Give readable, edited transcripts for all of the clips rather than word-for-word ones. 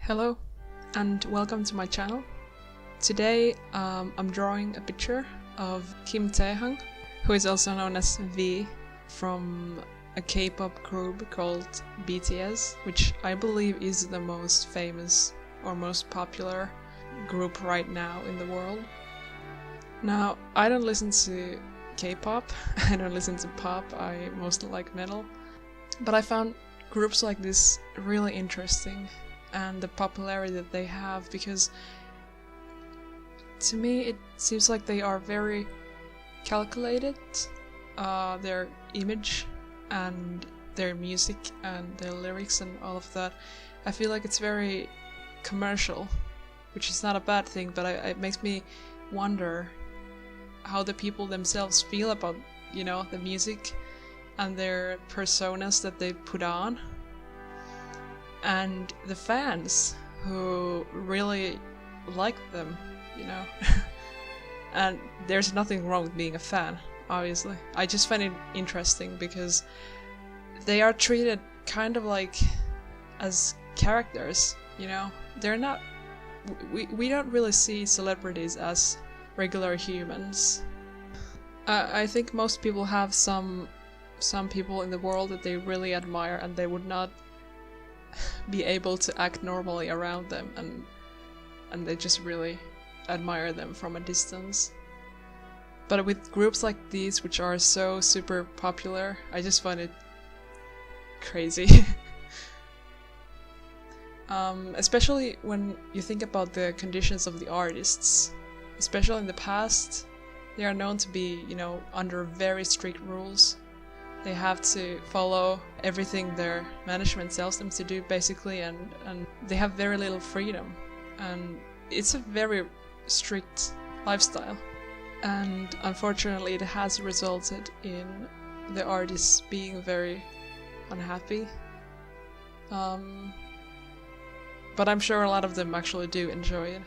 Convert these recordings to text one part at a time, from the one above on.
Hello and welcome to my channel. Today I'm drawing a picture of Kim Taehyung, who is also known as V, from a K-pop group called BTS, which I believe is the most famous or most popular group right now in the world. Now, I don't listen to K-pop, I don't listen to pop, I mostly like metal, but I found groups like this really interesting and the popularity that they have, because to me it seems like they are very calculated, their image and their music and their lyrics and all of that. I feel like it's very commercial, which is not a bad thing, but it makes me wonder how the people themselves feel about, the music and their personas that they put on, and the fans who really like them, And there's nothing wrong with being a fan, obviously. I just find it interesting because they are treated kind of like as characters, They're not. We don't really see celebrities as regular humans. I think most people have some people in the world that they really admire, and they would not be able to act normally around them, and they just really admire them from a distance. But with groups like these, which are so super popular, I just find it crazy. Especially when you think about the conditions of the artists. Especially in the past, they are known to be, under very strict rules. They have to follow everything their management tells them to do, basically, and they have very little freedom. And it's a very strict lifestyle. And unfortunately, it has resulted in the artists being very unhappy. But I'm sure a lot of them actually do enjoy it.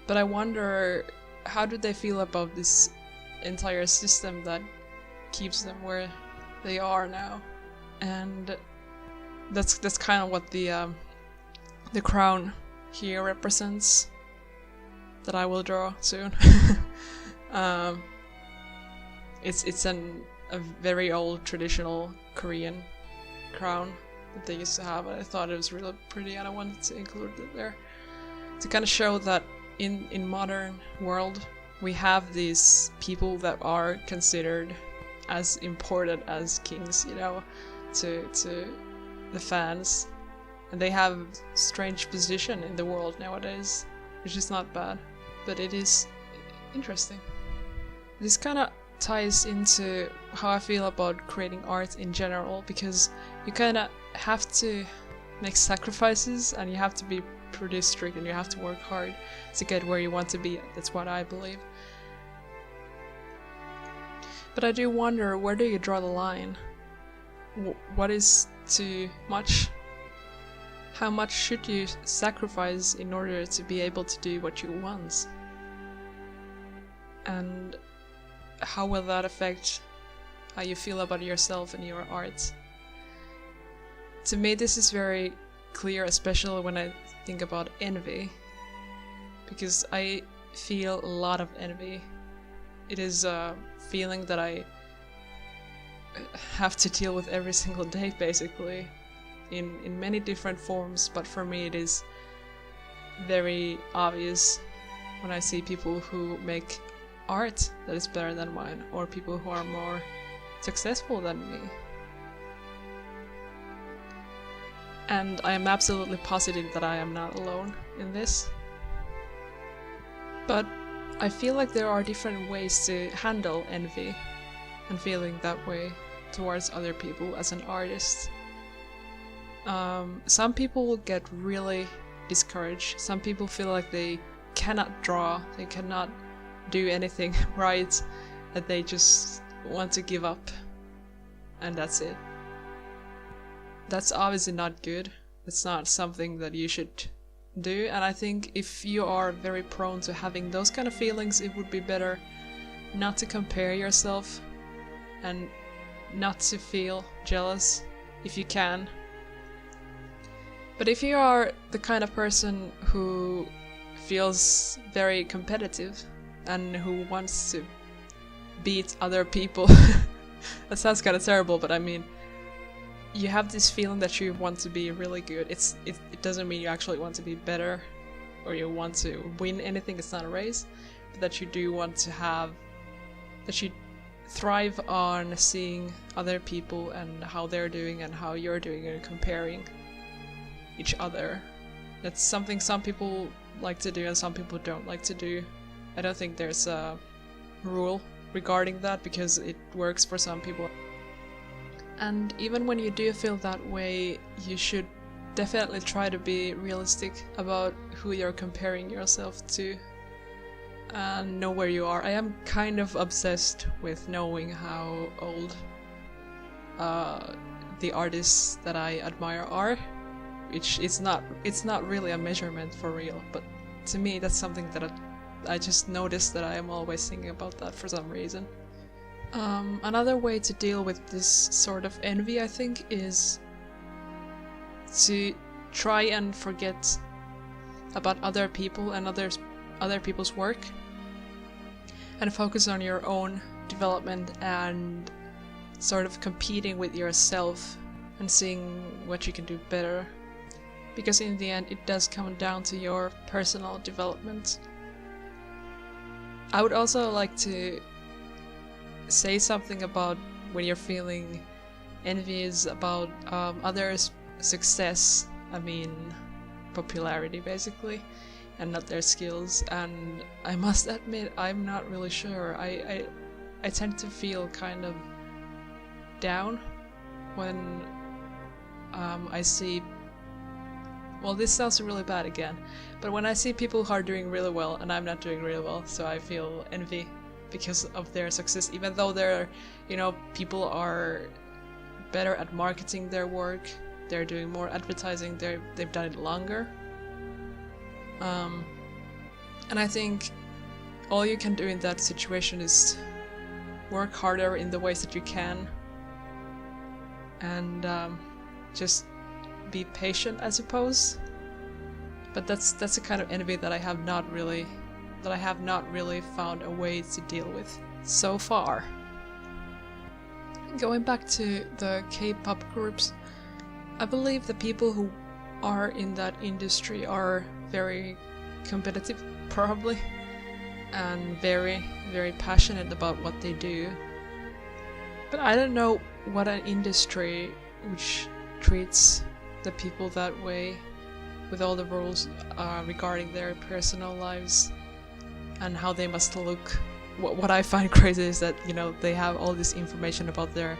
But I wonder, how do they feel about this entire system that keeps them where they are now? And that's kind of what the crown here represents, that I will draw soon. It's a very old traditional Korean crown that they used to have, and I thought it was really pretty, and I wanted to include it there to kind of show that in modern world we have these people that are considered as important as kings, to the fans, and they have a strange position in the world nowadays, which is not bad, but it is interesting. This kind of ties into how I feel about creating art in general, because you kind of have to make sacrifices, and you have to be pretty strict, and you have to work hard to get where you want to be. That's what I believe. But I do wonder, where do you draw the line? What is too much? How much should you sacrifice in order to be able to do what you want? And how will that affect how you feel about yourself and your art? To me, this is very clear, especially when I think about envy, because I feel a lot of envy. It is a feeling that I have to deal with every single day, basically, in many different forms, but for me it is very obvious when I see people who make art that is better than mine, or people who are more successful than me. And I am absolutely positive that I am not alone in this. But I feel like there are different ways to handle envy and feeling that way towards other people as an artist. Some people will get really discouraged. Some people feel like they cannot draw, they cannot do anything right, that they just want to give up, and that's it. That's obviously not good. It's not something that you should do, and I think if you are very prone to having those kind of feelings, it would be better not to compare yourself and not to feel jealous if you can. But if you are the kind of person who feels very competitive and who wants to beat other people, that sounds kind of terrible, but I mean, you have this feeling that you want to be really good. It doesn't mean you actually want to be better or you want to win anything. It's not a race, but that you do want to that you thrive on seeing other people and how they're doing and how you're doing and comparing each other. That's something some people like to do and some people don't like to do. I don't think there's a rule regarding that because it works for some people. And even when you do feel that way, you should definitely try to be realistic about who you're comparing yourself to and know where you are. I am kind of obsessed with knowing how old the artists that I admire are, which it's not really a measurement for real, but to me that's something that I just noticed that I am always thinking about that for some reason. Another way to deal with this sort of envy, I think, is to try and forget about other people and other people's work and focus on your own development and sort of competing with yourself and seeing what you can do better. Because in the end, it does come down to your personal development. I would also like to say something about when you're feeling envious about others' success. I mean, popularity basically, and not their skills. And I must admit, I'm not really sure. I tend to feel kind of down when I see. Well, this sounds really bad again, but when I see people who are doing really well and I'm not doing really well, so I feel envy because of their success, even though people are better at marketing their work, they're doing more advertising, they've done it longer. And I think all you can do in that situation is work harder in the ways that you can, and just be patient, I suppose. But that's a kind of envy that I have not really found a way to deal with so far. Going back to the K-pop groups, I believe the people who are in that industry are very competitive, probably, and very, very passionate about what they do. But I don't know what an industry which treats the people that way, with all the rules regarding their personal lives and how they must look. What I find crazy is that they have all this information about their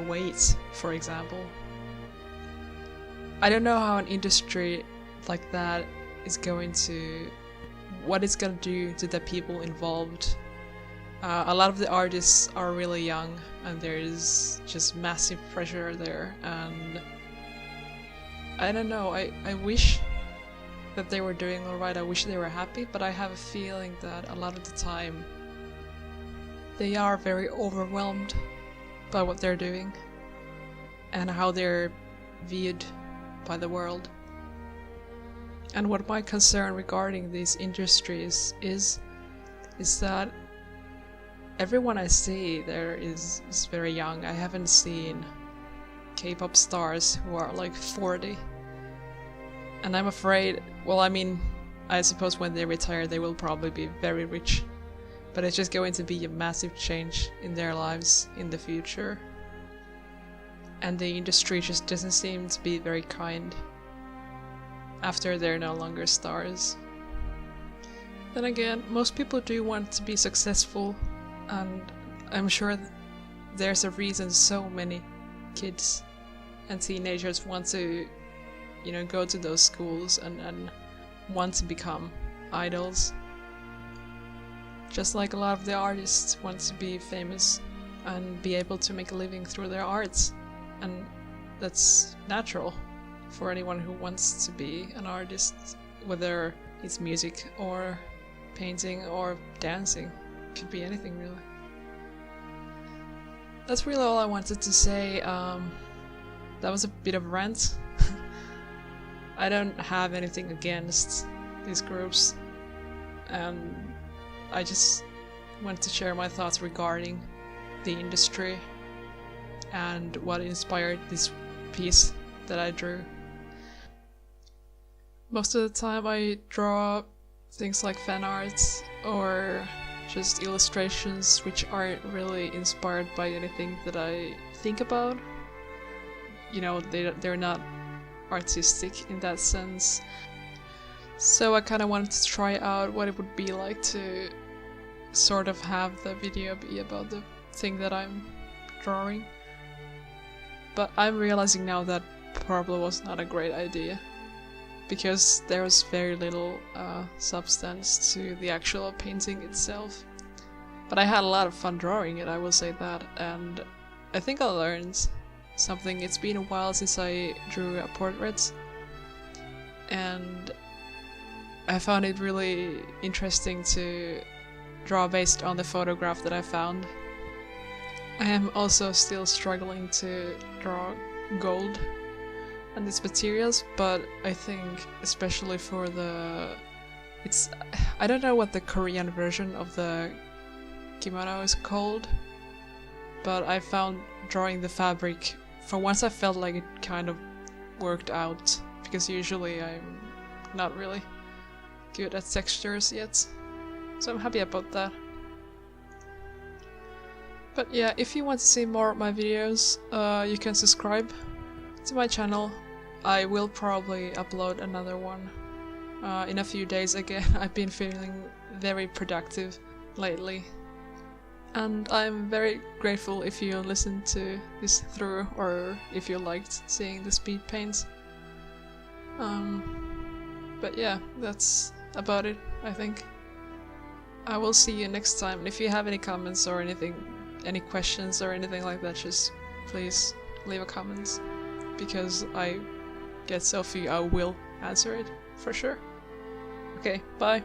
weight, for example. I don't know how an industry like that is going to, what it's going to do to the people involved. A lot of the artists are really young and there is just massive pressure there, and I don't know, I wish that they were doing alright, I wish they were happy, but I have a feeling that a lot of the time they are very overwhelmed by what they're doing and how they're viewed by the world. And what my concern regarding these industries is that everyone I see there is very young. I haven't seen K-pop stars who are like 40. And I'm afraid, well, I mean, I suppose when they retire they will probably be very rich. But it's just going to be a massive change in their lives in the future. And the industry just doesn't seem to be very kind after they're no longer stars. Then again, most people do want to be successful, and I'm sure there's a reason so many kids and teenagers want to, go to those schools and want to become idols. Just like a lot of the artists want to be famous and be able to make a living through their arts. And that's natural for anyone who wants to be an artist, whether it's music or painting or dancing. It could be anything, really. That's really all I wanted to say. That was a bit of a rant. I don't have anything against these groups, and I just want to share my thoughts regarding the industry and what inspired this piece that I drew. Most of the time I draw things like fan arts or just illustrations which aren't really inspired by anything that I think about. You know, they're not artistic in that sense. So I kind of wanted to try out what it would be like to sort of have the video be about the thing that I'm drawing. But I'm realizing now that probably was not a great idea, because there was very little substance to the actual painting itself. But I had a lot of fun drawing it, I will say that, and I think I learned something. It's been a while since I drew a portrait, and I found it really interesting to draw based on the photograph that I found. I am also still struggling to draw gold and its materials, but I think especially for I don't know what the Korean version of the kimono is called, but I found drawing the fabric, for once I felt like it kind of worked out, because usually I'm not really good at textures yet, so I'm happy about that. But yeah, if you want to see more of my videos, you can subscribe to my channel. I will probably upload another one in a few days again. I've been feeling very productive lately. And I'm very grateful if you listened to this through, or if you liked seeing the speed paints. But yeah, that's about it, I think. I will see you next time, and if you have any comments or anything, any questions or anything like that, just please leave a comment, because I get so few, I will answer it for sure. Okay, bye.